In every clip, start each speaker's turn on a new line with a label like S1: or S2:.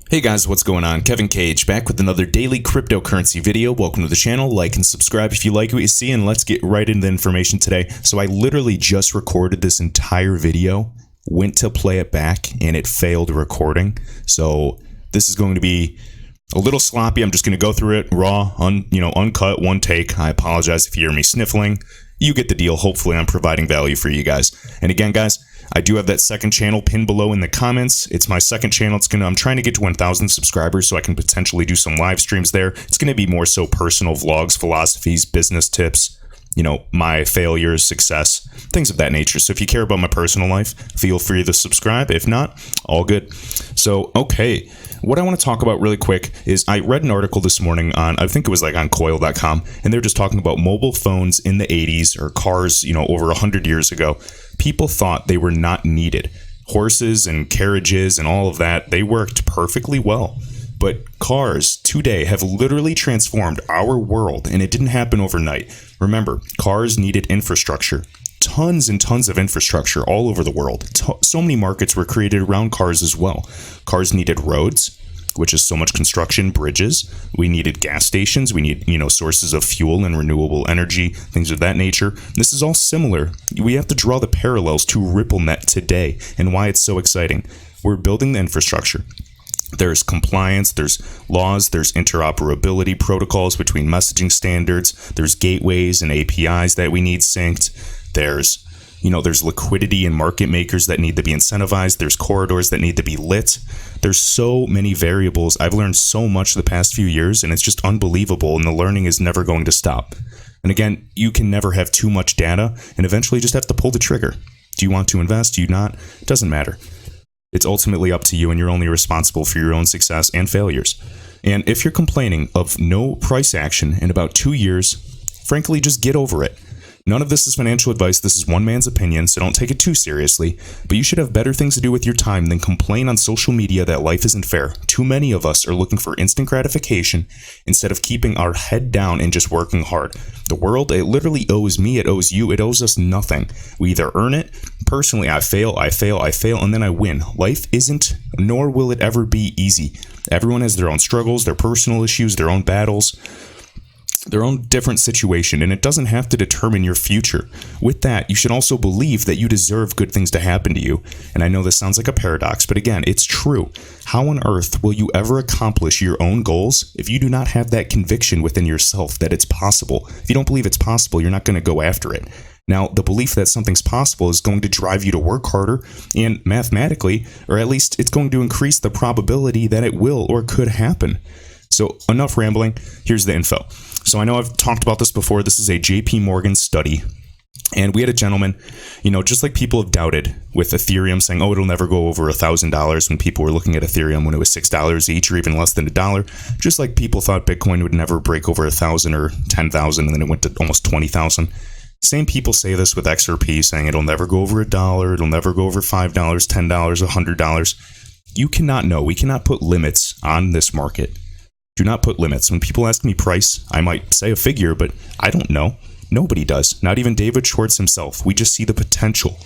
S1: Hey guys, what's going on? Kevin Cage back with another daily cryptocurrency video. Welcome to the channel. Like and subscribe if you like what you see, and let's get right into the information today. So I literally just recorded this entire video, went to play it back, and it failed recording. So this is going to be a little sloppy. I'm just going to go through it raw, uncut, one take. I apologize if you hear me sniffling. You get the deal. Hopefully I'm providing value for you guys. And again, guys, I do have that second channel pinned below in the comments. It's my second channel. I'm trying to get to 1,000 subscribers so I can potentially do some live streams there. It's going to be more so personal vlogs, philosophies, business tips, my failures, success, things of that nature. So if you care about my personal life, feel free to subscribe. If not, all good. So, okay. What I want to talk about really quick is I read an article this morning on, I think it was like on coil.com, and they're just talking about mobile phones in the 80s or cars, over 100 years ago. People thought they were not needed. Horses and carriages and all of that, they worked perfectly well. But cars today have literally transformed our world, and it didn't happen overnight. Remember, cars needed infrastructure. Tons and tons of infrastructure all over the world. So many markets were created around cars as well. Cars needed roads, which is so much construction, bridges. We needed gas stations. We need, sources of fuel and renewable energy, things of that nature. This is all similar. We have to draw the parallels to RippleNet today and why it's so exciting. We're building the infrastructure. There's compliance, there's laws, there's interoperability protocols between messaging standards, there's gateways and APIs that we need synced. There's liquidity and market makers that need to be incentivized. There's corridors that need to be lit. There's so many variables. I've learned so much the past few years, and it's just unbelievable, and the learning is never going to stop. And again, you can never have too much data, and eventually just have to pull the trigger. Do you want to invest? Do you not? It doesn't matter. It's ultimately up to you, and you're only responsible for your own success and failures. And if you're complaining of no price action in about 2 years, frankly, just get over it. None of this is financial advice. This is one man's opinion, so don't take it too seriously. But you should have better things to do with your time than complain on social media that life isn't fair. Too many of us are looking for instant gratification instead of keeping our head down and just working hard. The world, it literally owes me, it owes you, it owes us nothing. We either earn it. Personally, I fail, and then I win. Life isn't, nor will it ever be easy. Everyone has their own struggles, their personal issues, their own battles, their own different situation, and it doesn't have to determine your future. With that, you should also believe that you deserve good things to happen to you. And I know this sounds like a paradox, but again, it's true. How on earth will you ever accomplish your own goals if you do not have that conviction within yourself that it's possible? If you don't believe it's possible, you're not going to go after it. Now, the belief that something's possible is going to drive you to work harder, and mathematically, or at least it's going to increase the probability that it will or could happen. So enough rambling, here's the info. So I know I've talked about this before. This is a JP Morgan study. And we had a gentleman, just like people have doubted with Ethereum saying, it'll never go over $1,000 when people were looking at Ethereum when it was $6 each or even less than $1. Just like people thought Bitcoin would never break over 1,000 or 10,000 and then it went to almost 20,000. Same people say this with XRP, saying it'll never go over $1, it'll never go over $5, $10, $100. You cannot know. We cannot put limits on this market. Do not put limits. When people ask me price, I might say a figure, but I don't know. Nobody does. Not even David Schwartz himself. We just see the potential.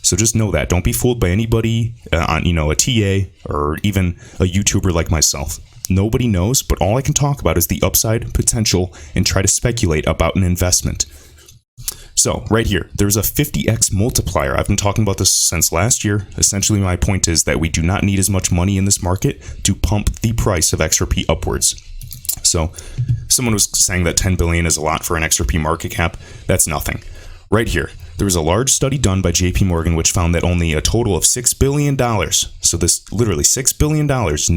S1: So just know that. Don't be fooled by anybody on, a TA or even a YouTuber like myself. Nobody knows, but all I can talk about is the upside potential and try to speculate about an investment. So right here, there's a 50x multiplier. I've been talking about this since last year. Essentially, my point is that we do not need as much money in this market to pump the price of XRP upwards. So someone was saying that 10 billion is a lot for an XRP market cap. That's nothing. Right here, there was a large study done by JP Morgan which found that only a total of $6 billion, so this literally $6 billion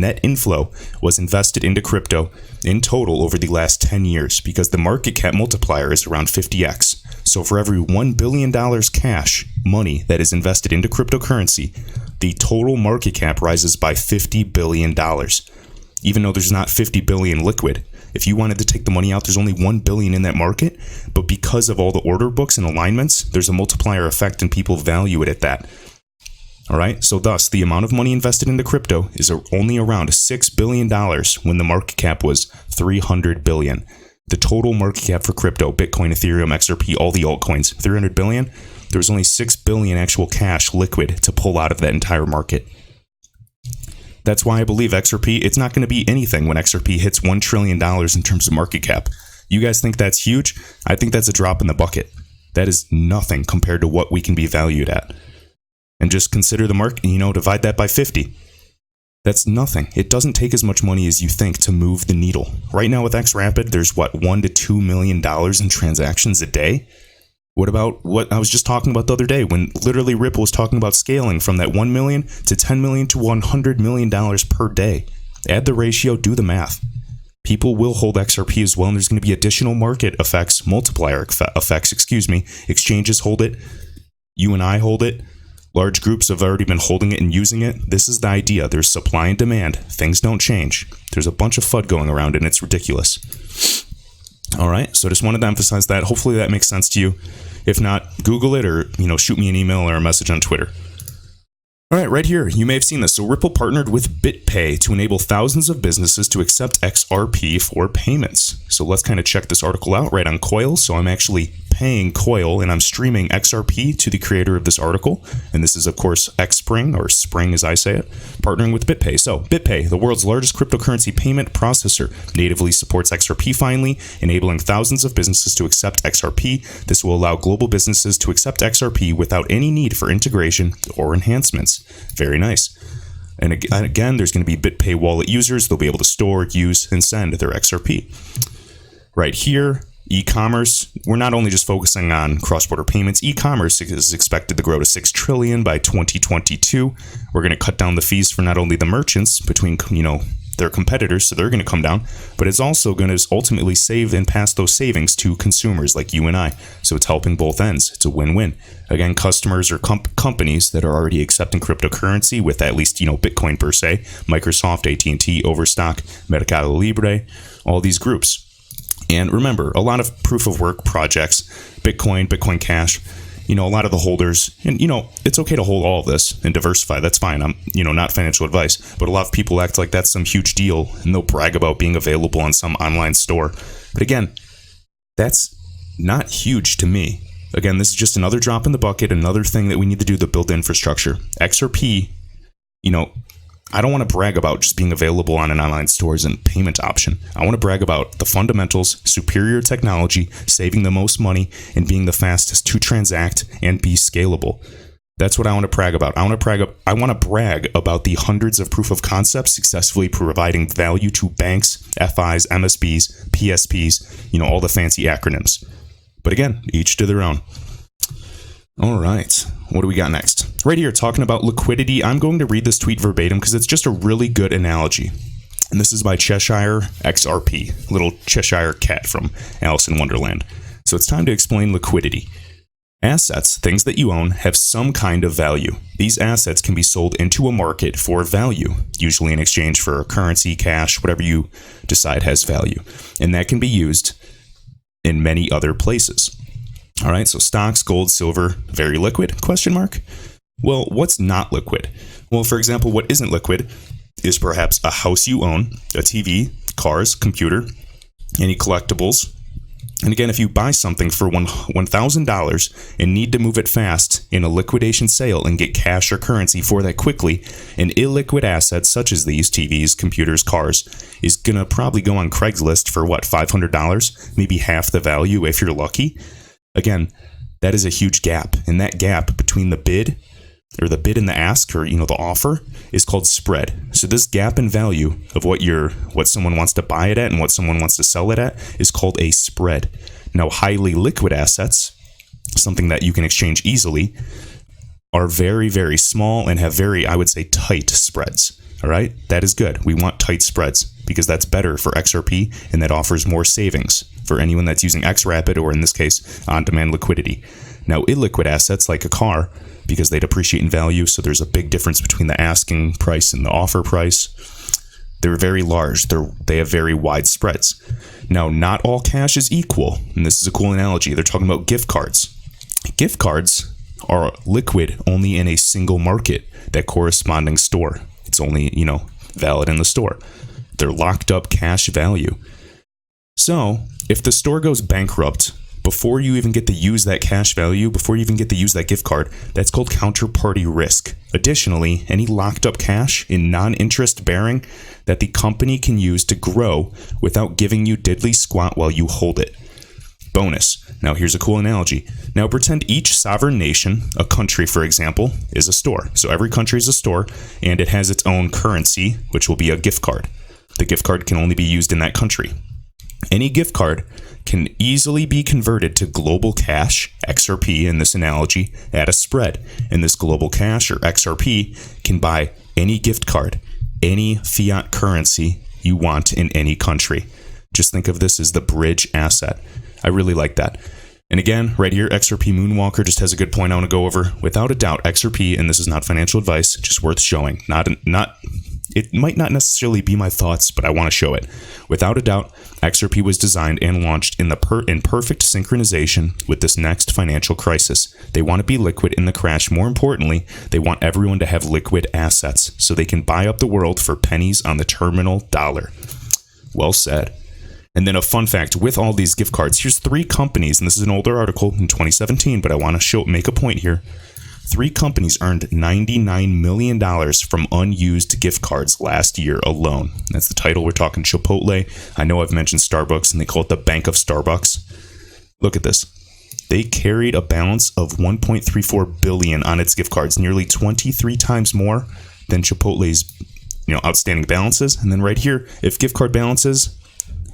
S1: net inflow was invested into crypto in total over the last 10 years because the market cap multiplier is around 50x. So for every $1 billion cash money that is invested into cryptocurrency, the total market cap rises by $50 billion. Even though there's not 50 billion liquid. If you wanted to take the money out, there's only 1 billion in that market. But because of all the order books and alignments, there's a multiplier effect and people value it at that. All right. So thus, the amount of money invested into crypto is only around $6 billion when the market cap was 300 billion. The total market cap for crypto, Bitcoin, Ethereum, XRP, all the altcoins, 300 billion. There was only 6 billion actual cash liquid to pull out of that entire market. That's why I believe XRP, it's not going to be anything when XRP hits $1 trillion in terms of market cap. You guys think that's huge? I think that's a drop in the bucket. That is nothing compared to what we can be valued at. And just consider the market, divide that by 50. That's nothing. It doesn't take as much money as you think to move the needle. Right now with XRapid, there's $1 to $2 million in transactions a day. What about what I was just talking about the other day when literally Ripple was talking about scaling from that 1 million to 10 million to $100 million per day? Add the ratio, do the math. People will hold XRP as well, and there's going to be additional market effects, multiplier effects, Exchanges hold it. You and I hold it. Large groups have already been holding it and using it. This is the idea. There's supply and demand. Things don't change. There's a bunch of FUD going around, and it's ridiculous. All right, so just wanted to emphasize that. Hopefully that makes sense to you. If not, Google it or shoot me an email or a message on Twitter. All right, right here, you may have seen this. So Ripple partnered with BitPay to enable thousands of businesses to accept XRP for payments. So let's kind of check this article out right on Coil. So I'm actually paying Coil and I'm streaming XRP to the creator of this article. And this is, of course, Xspring, or Spring as I say it, partnering with BitPay. So BitPay, the world's largest cryptocurrency payment processor, natively supports XRP finally, enabling thousands of businesses to accept XRP. This will allow global businesses to accept XRP without any need for integration or enhancements. Very nice. And again, there's going to be BitPay wallet users. They'll be able to store, use, and send their XRP. Right here, e-commerce. We're not only just focusing on cross-border payments. E-commerce is expected to grow to $6 trillion by 2022. We're going to cut down the fees for not only the merchants between, their competitors, so they're going to come down, but it's also going to ultimately save and pass those savings to consumers like you and I. So it's helping both ends. It's a win-win. Again, customers or companies that are already accepting cryptocurrency with at least, Bitcoin per se, Microsoft, AT&T, Overstock, Mercado Libre, all these groups. And remember, a lot of proof of work projects, Bitcoin Cash, a lot of the holders, and it's okay to hold all of this and diversify. That's fine. I'm, not financial advice, but a lot of people act like that's some huge deal and they'll brag about being available on some online store. But again, that's not huge to me. Again, this is just another drop in the bucket, another thing that we need to do to build infrastructure. XRP, I don't want to brag about just being available on an online store as a payment option. I want to brag about the fundamentals, superior technology, saving the most money, and being the fastest to transact and be scalable. That's what I want to brag about. I want to brag about the hundreds of proof of concepts successfully providing value to banks, FIs, MSBs, PSPs, all the fancy acronyms. But again, each to their own. All right, what do we got next? Right here, talking about liquidity. I'm going to read this tweet verbatim because it's just a really good analogy. And this is by Cheshire XRP, little Cheshire cat from Alice in Wonderland. So it's time to explain liquidity. Assets, things that you own, have some kind of value. These assets can be sold into a market for value, usually in exchange for currency, cash, whatever you decide has value. And that can be used in many other places. All right, so stocks, gold, silver, very liquid, ? Well, what's not liquid? Well, for example, what isn't liquid is perhaps a house you own, a TV, cars, computer, any collectibles. And again, if you buy something for $1,000 and need to move it fast in a liquidation sale and get cash or currency for that quickly, an illiquid asset such as these TVs, computers, cars is going to probably go on Craigslist for $500, maybe half the value if you're lucky. Again, that is a huge gap, and that gap between the bid and the ask, or the offer, is called spread. So this gap in value of what someone wants to buy it at and what someone wants to sell it at is called a spread. Now, highly liquid assets, something that you can exchange easily, are very, very small and have very, I would say, tight spreads. All right, that is good. We want tight spreads because that's better for XRP and that offers more savings for anyone that's using XRapid, or in this case, on-demand liquidity. Now, illiquid assets like a car, because they depreciate in value, so there's a big difference between the asking price and the offer price. They're very large. They have very wide spreads. Now, not all cash is equal, and this is a cool analogy. They're talking about gift cards. Gift cards are liquid only in a single market, that corresponding store. It's only, valid in the store. They're locked up cash value. So, if the store goes bankrupt before you even get to use that cash value, before you even get to use that gift card, that's called counterparty risk. Additionally, any locked up cash in non-interest bearing that the company can use to grow without giving you diddly squat while you hold it. Bonus. Now here's a cool analogy. Now pretend each sovereign nation, a country for example, is a store. So every country is a store and it has its own currency, which will be a gift card. The gift card can only be used in that country. Any gift card can easily be converted to global cash, XRP in this analogy, at a spread. And this global cash or XRP can buy any gift card, any fiat currency you want in any country. Just think of this as the bridge asset. I really like that. And again, right here, XRP Moonwalker just has a good point I want to go over. Without a doubt, XRP, and this is not financial advice, just worth showing. It might not necessarily be my thoughts, but I want to show it. Without a doubt, XRP was designed and launched in perfect synchronization with this next financial crisis. They want to be liquid in the crash. More importantly, they want everyone to have liquid assets so they can buy up the world for pennies on the terminal dollar. Well said. And then a fun fact with all these gift cards, here's 3 companies, and this is an older article in 2017, but I want to make a point here. 3 companies earned $99 million from unused gift cards last year alone. That's the title. We're talking Chipotle. I know I've mentioned Starbucks, and they call it the Bank of Starbucks. Look at this. They carried a balance of $1.34 billion on its gift cards, nearly 23 times more than Chipotle's outstanding balances. And then right here, if gift card balances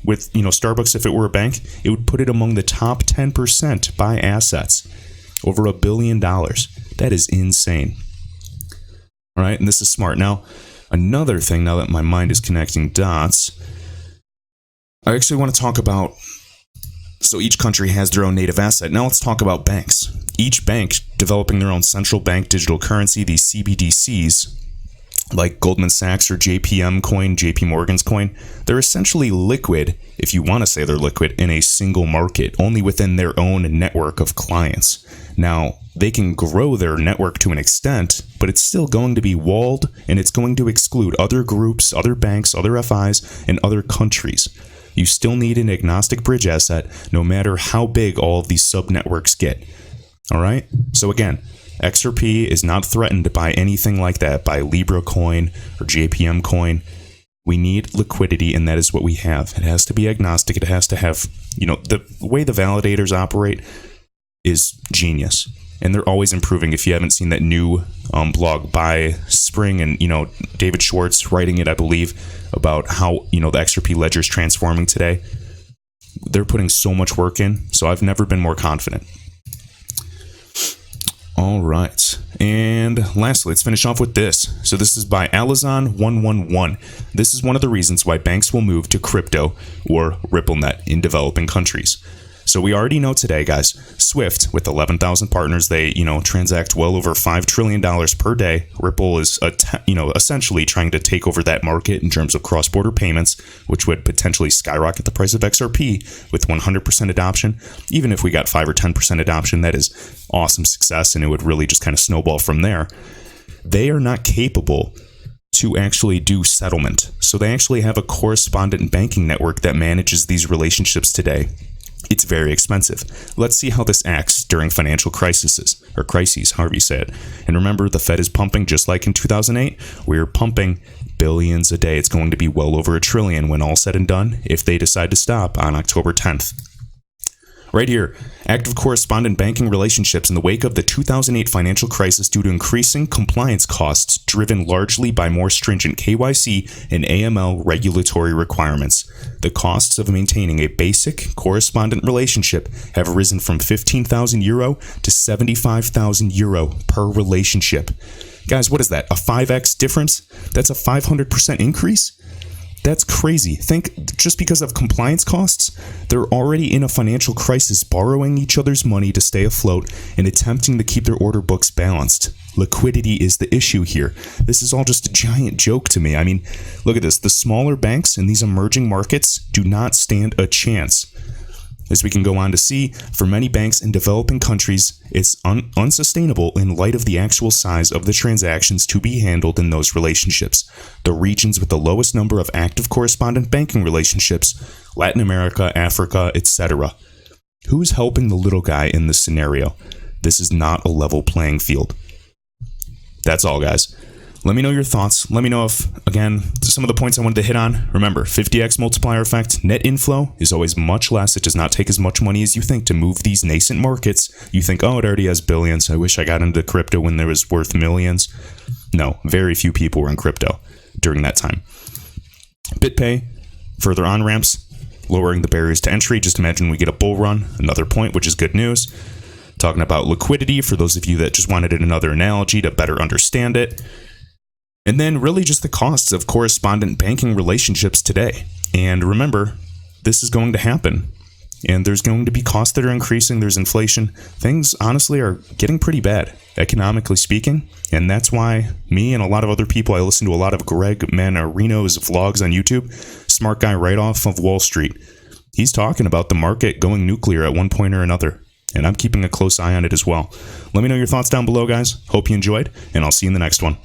S1: with Starbucks, if it were a bank, it would put it among the top 10% by assets. Over $1 billion. That is insane. All right, and this is smart. Now, another thing, now that my mind is connecting dots, I actually want to talk about, so each country has their own native asset. Now let's talk about banks. Each bank developing their own central bank digital currency, these CBDCs, like Goldman Sachs or JPM coin, JP Morgan's coin, they're essentially liquid, if you want to say they're liquid, in a single market, only within their own network of clients. Now, they can grow their network to an extent, but it's still going to be walled, and it's going to exclude other groups, other banks, other FIs, and other countries. You still need an agnostic bridge asset, no matter how big all of these sub-networks get. All right? So again, XRP is not threatened by anything like that, by Libra coin or JPM coin. We need liquidity, and that is what we have. It has to be agnostic. It has to have, the way the validators operate is genius. And they're always improving. If you haven't seen that new blog by Spring and, David Schwartz writing it, I believe, about how, the XRP ledger is transforming today. They're putting so much work in. So I've never been more confident. All right. And lastly, let's finish off with this. So this is by Alizon111. This is one of the reasons why banks will move to crypto or RippleNet in developing countries. So we already know today, guys, Swift, with 11,000 partners, they, transact well over $5 trillion per day. Ripple is, essentially trying to take over that market in terms of cross-border payments, which would potentially skyrocket the price of XRP with 100% adoption. Even if we got 5 or 10% adoption, that is awesome success, and it would really just kind of snowball from there. They are not capable to actually do settlement. So they actually have a correspondent banking network that manages these relationships today. It's very expensive. Let's see how this acts during financial crises, however you say it. And remember, the Fed is pumping, just like in 2008. We're pumping billions a day. It's going to be well over $1 trillion when all said and done, if they decide to stop on October 10th. Right here, active correspondent banking relationships in the wake of the 2008 financial crisis due to increasing compliance costs driven largely by more stringent KYC and AML regulatory requirements. The costs of maintaining a basic correspondent relationship have risen from €15,000 to €75,000 per relationship. Guys, what is that? A 5x difference? That's a 500% increase? That's crazy. Think, just because of compliance costs, they're already in a financial crisis, borrowing each other's money to stay afloat and attempting to keep their order books balanced. Liquidity is the issue here. This is all just a giant joke to me. I mean, look at this. The smaller banks in these emerging markets do not stand a chance. As we can go on to see, for many banks in developing countries, it's unsustainable in light of the actual size of the transactions to be handled in those relationships. The regions with the lowest number of active correspondent banking relationships, Latin America, Africa, etc. Who's helping the little guy in this scenario? This is not a level playing field. That's all, guys. Let me know your thoughts. Let me know if, again, some of the points I wanted to hit on. Remember, 50x multiplier effect. Net inflow is always much less. It does not take as much money as you think to move these nascent markets. You think, oh, it already has billions. I wish I got into crypto when there was worth millions. No, very few people were in crypto during that time. BitPay, further on-ramps, lowering the barriers to entry. Just imagine we get a bull run. Another point, which is good news. Talking about liquidity for those of you that just wanted another analogy to better understand it. And then really just the costs of correspondent banking relationships today. And remember, this is going to happen. And there's going to be costs that are increasing. There's inflation. Things, honestly, are getting pretty bad, economically speaking. And that's why me and a lot of other people, I listen to a lot of Greg Manarino's vlogs on YouTube, smart guy right off of Wall Street. He's talking about the market going nuclear at one point or another. And I'm keeping a close eye on it as well. Let me know your thoughts down below, guys. Hope you enjoyed, and I'll see you in the next one.